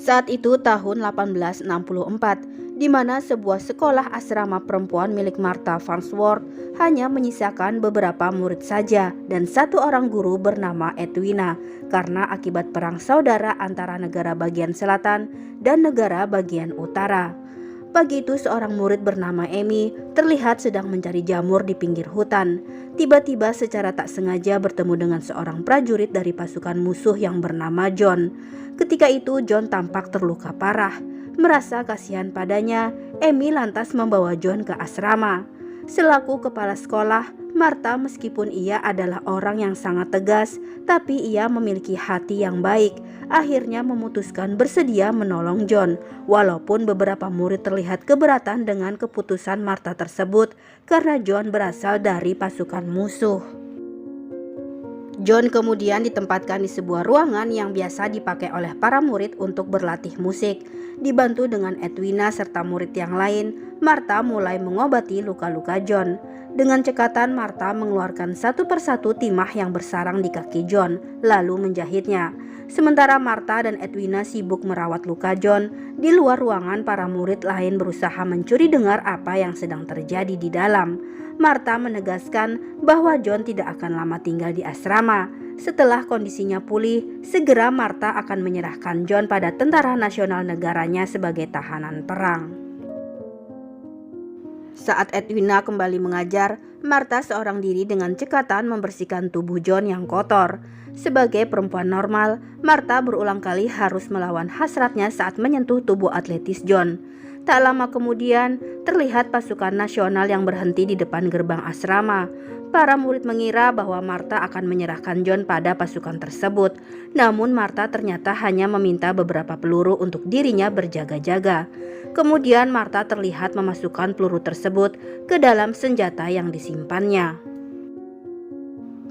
Saat itu tahun 1864, di mana sebuah sekolah asrama perempuan milik Martha Farnsworth hanya menyisakan beberapa murid saja dan satu orang guru bernama Edwina karena akibat perang saudara antara negara bagian selatan dan negara bagian utara. Pagi itu seorang murid bernama Amy terlihat sedang mencari jamur di pinggir hutan. Tiba-tiba secara tak sengaja bertemu dengan seorang prajurit dari pasukan musuh yang bernama John. Ketika itu John tampak terluka parah. Merasa kasihan padanya, Amy lantas membawa John ke asrama. Selaku kepala sekolah, Martha meskipun ia adalah orang yang sangat tegas, tapi ia memiliki hati yang baik. Akhirnya memutuskan bersedia menolong John, walaupun beberapa murid terlihat keberatan dengan keputusan Martha tersebut karena John berasal dari pasukan musuh. John kemudian ditempatkan di sebuah ruangan yang biasa dipakai oleh para murid untuk berlatih musik. Dibantu dengan Edwina serta murid yang lain, Martha mulai mengobati luka-luka John. Dengan cekatan Martha mengeluarkan satu persatu timah yang bersarang di kaki John, lalu menjahitnya. Sementara Martha dan Edwina sibuk merawat luka John, di luar ruangan para murid lain berusaha mencuri dengar apa yang sedang terjadi di dalam. Martha menegaskan bahwa John tidak akan lama tinggal di asrama. Setelah kondisinya pulih, segera Martha akan menyerahkan John pada tentara nasional negaranya sebagai tahanan perang. Saat Edwina kembali mengajar, Martha seorang diri dengan cekatan membersihkan tubuh John yang kotor. Sebagai perempuan normal, Martha berulang kali harus melawan hasratnya saat menyentuh tubuh atletis John. Tak lama kemudian, terlihat pasukan nasional yang berhenti di depan gerbang asrama. Para murid mengira bahwa Martha akan menyerahkan John pada pasukan tersebut. Namun Martha ternyata hanya meminta beberapa peluru untuk dirinya berjaga-jaga. Kemudian Martha terlihat memasukkan peluru tersebut ke dalam senjata yang disimpannya.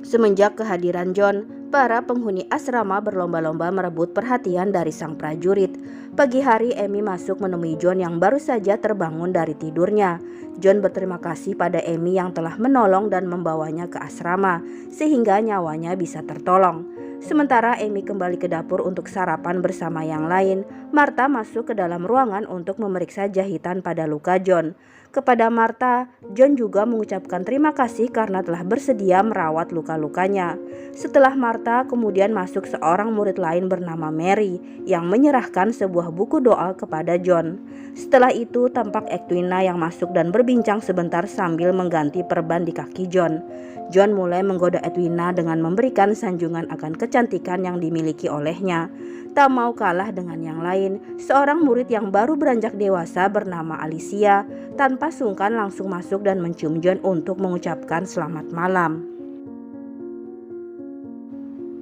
Semenjak kehadiran John, para penghuni asrama berlomba-lomba merebut perhatian dari sang prajurit. Pagi hari Amy masuk menemui John yang baru saja terbangun dari tidurnya. John berterima kasih pada Amy yang telah menolong dan membawanya ke asrama, sehingga nyawanya bisa tertolong. Sementara Amy kembali ke dapur untuk sarapan bersama yang lain, Martha masuk ke dalam ruangan untuk memeriksa jahitan pada luka John. Kepada Martha, John juga mengucapkan terima kasih karena telah bersedia merawat luka-lukanya. Setelah Martha, kemudian masuk seorang murid lain bernama Mary yang menyerahkan sebuah buku doa kepada John. Setelah itu, tampak Edwina yang masuk dan berbincang sebentar sambil mengganti perban di kaki John. John mulai menggoda Edwina dengan memberikan sanjungan akan kecantikan yang dimiliki olehnya. Tak mau kalah dengan yang lain, seorang murid yang baru beranjak dewasa bernama Alicia tanpa sungkan langsung masuk dan mencium John untuk mengucapkan selamat malam.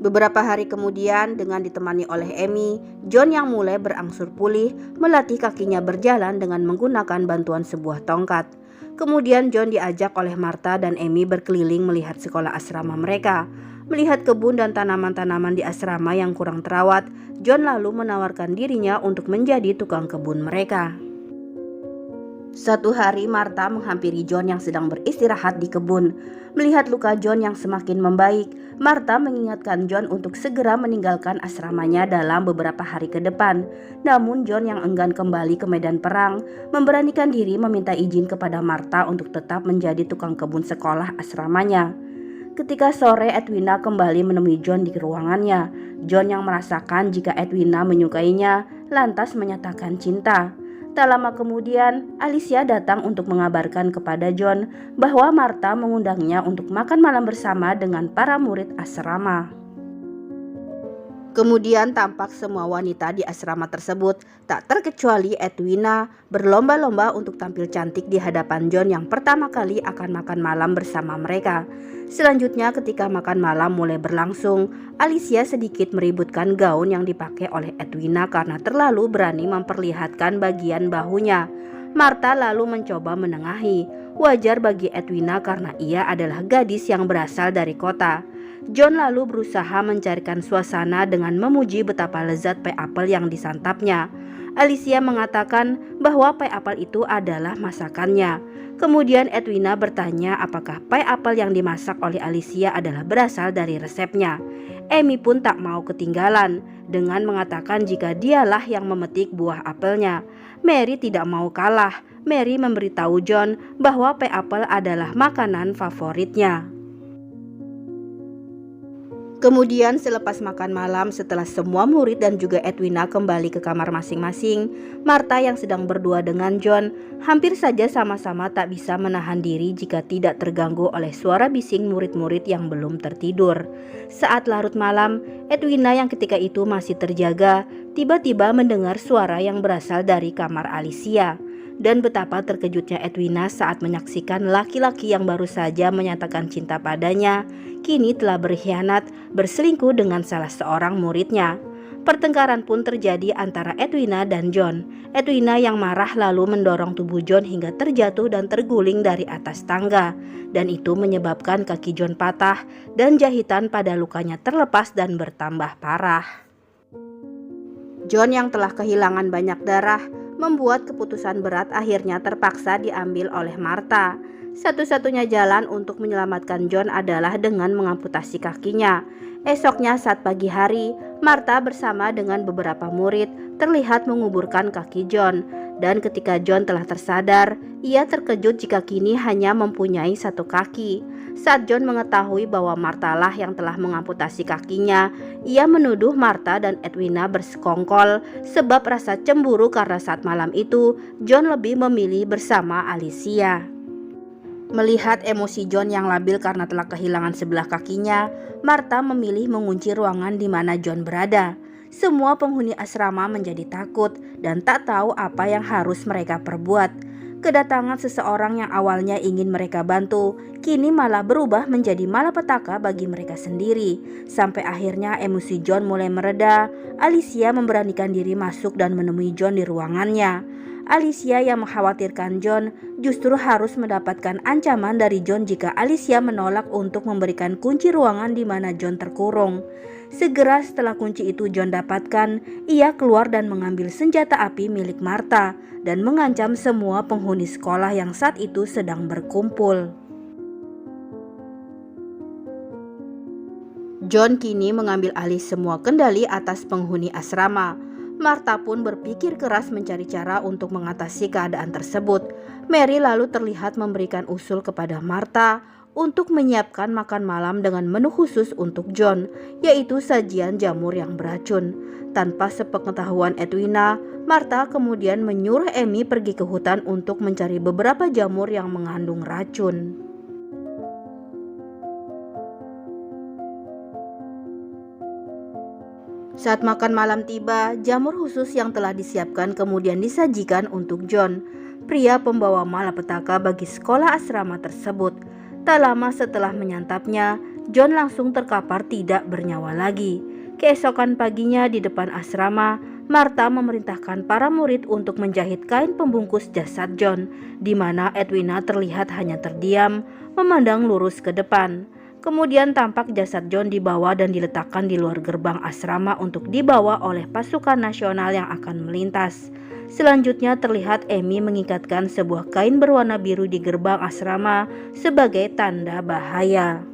Beberapa hari kemudian, dengan ditemani oleh Amy, John yang mulai berangsur pulih melatih kakinya berjalan dengan menggunakan bantuan sebuah tongkat. Kemudian John diajak oleh Martha dan Amy berkeliling melihat sekolah asrama mereka. Melihat kebun dan tanaman-tanaman di asrama yang kurang terawat, John lalu menawarkan dirinya untuk menjadi tukang kebun mereka. Satu hari Martha menghampiri John yang sedang beristirahat di kebun. Melihat luka John yang semakin membaik, Martha mengingatkan John untuk segera meninggalkan asramanya dalam beberapa hari ke depan. Namun John yang enggan kembali ke medan perang, memberanikan diri meminta izin kepada Martha untuk tetap menjadi tukang kebun sekolah asramanya. Ketika sore Edwina kembali menemui John di ruangannya. John yang merasakan jika Edwina menyukainya, lantas menyatakan cinta. Tak lama kemudian, Alicia datang untuk mengabarkan kepada John bahwa Martha mengundangnya untuk makan malam bersama dengan para murid asrama. Kemudian tampak semua wanita di asrama tersebut, tak terkecuali Edwina, berlomba-lomba untuk tampil cantik di hadapan John yang pertama kali akan makan malam bersama mereka. Selanjutnya ketika makan malam mulai berlangsung, Alicia sedikit meributkan gaun yang dipakai oleh Edwina karena terlalu berani memperlihatkan bagian bahunya. Martha lalu mencoba menengahi. Wajar bagi Edwina karena ia adalah gadis yang berasal dari kota. John lalu berusaha mencarikan suasana dengan memuji betapa lezat pie apple yang disantapnya. Alicia mengatakan bahwa pie apple itu adalah masakannya. Kemudian Edwina bertanya apakah pie apple yang dimasak oleh Alicia adalah berasal dari resepnya. Amy pun tak mau ketinggalan dengan mengatakan jika dialah yang memetik buah apelnya. Mary tidak mau kalah. Mary memberitahu John bahwa pie apple adalah makanan favoritnya. Kemudian selepas makan malam, setelah semua murid dan juga Edwina kembali ke kamar masing-masing, Martha yang sedang berdua dengan John hampir saja sama-sama tak bisa menahan diri jika tidak terganggu oleh suara bising murid-murid yang belum tertidur. Saat larut malam, Edwina yang ketika itu masih terjaga, tiba-tiba mendengar suara yang berasal dari kamar Alicia. Dan betapa terkejutnya Edwina saat menyaksikan laki-laki yang baru saja menyatakan cinta padanya kini telah berkhianat berselingkuh dengan salah seorang muridnya. Pertengkaran pun terjadi antara Edwina dan John. Edwina yang marah lalu mendorong tubuh John hingga terjatuh dan terguling dari atas tangga. Dan itu menyebabkan kaki John patah dan jahitan pada lukanya terlepas dan bertambah parah. John yang telah kehilangan banyak darah membuat keputusan berat akhirnya terpaksa diambil oleh Martha. Satu-satunya jalan untuk menyelamatkan John adalah dengan mengamputasi kakinya. Esoknya saat pagi hari, Martha bersama dengan beberapa murid terlihat menguburkan kaki John. Dan ketika John telah tersadar, ia terkejut jika kini hanya mempunyai satu kaki. Saat John mengetahui bahwa Martha lah yang telah mengamputasi kakinya, ia menuduh Martha dan Edwina bersekongkol sebab rasa cemburu karena saat malam itu John lebih memilih bersama Alicia. Melihat emosi John yang labil karena telah kehilangan sebelah kakinya, Martha memilih mengunci ruangan di mana John berada. Semua penghuni asrama menjadi takut dan tak tahu apa yang harus mereka perbuat. Kedatangan seseorang yang awalnya ingin mereka bantu, kini malah berubah menjadi malapetaka bagi mereka sendiri. Sampai akhirnya emosi John mulai mereda, Alicia memberanikan diri masuk dan menemui John di ruangannya. Alicia yang mengkhawatirkan John justru harus mendapatkan ancaman dari John jika Alicia menolak untuk memberikan kunci ruangan di mana John terkurung. Segera setelah kunci itu John dapatkan, ia keluar dan mengambil senjata api milik Martha dan mengancam semua penghuni sekolah yang saat itu sedang berkumpul. John kini mengambil alih semua kendali atas penghuni asrama. Martha pun berpikir keras mencari cara untuk mengatasi keadaan tersebut. Mary lalu terlihat memberikan usul kepada Martha untuk menyiapkan makan malam dengan menu khusus untuk John, yaitu sajian jamur yang beracun. Tanpa sepengetahuan Edwina, Martha kemudian menyuruh Amy pergi ke hutan untuk mencari beberapa jamur yang mengandung racun. Saat makan malam tiba, jamur khusus yang telah disiapkan kemudian disajikan untuk John, pria pembawa malapetaka bagi sekolah asrama tersebut. Tak lama setelah menyantapnya, John langsung terkapar tidak bernyawa lagi. Keesokan paginya di depan asrama, Martha memerintahkan para murid untuk menjahit kain pembungkus jasad John, di mana Edwina terlihat hanya terdiam, memandang lurus ke depan. Kemudian tampak jasad John dibawa dan diletakkan di luar gerbang asrama untuk dibawa oleh pasukan nasional yang akan melintas. Selanjutnya terlihat Amy mengikatkan sebuah kain berwarna biru di gerbang asrama sebagai tanda bahaya.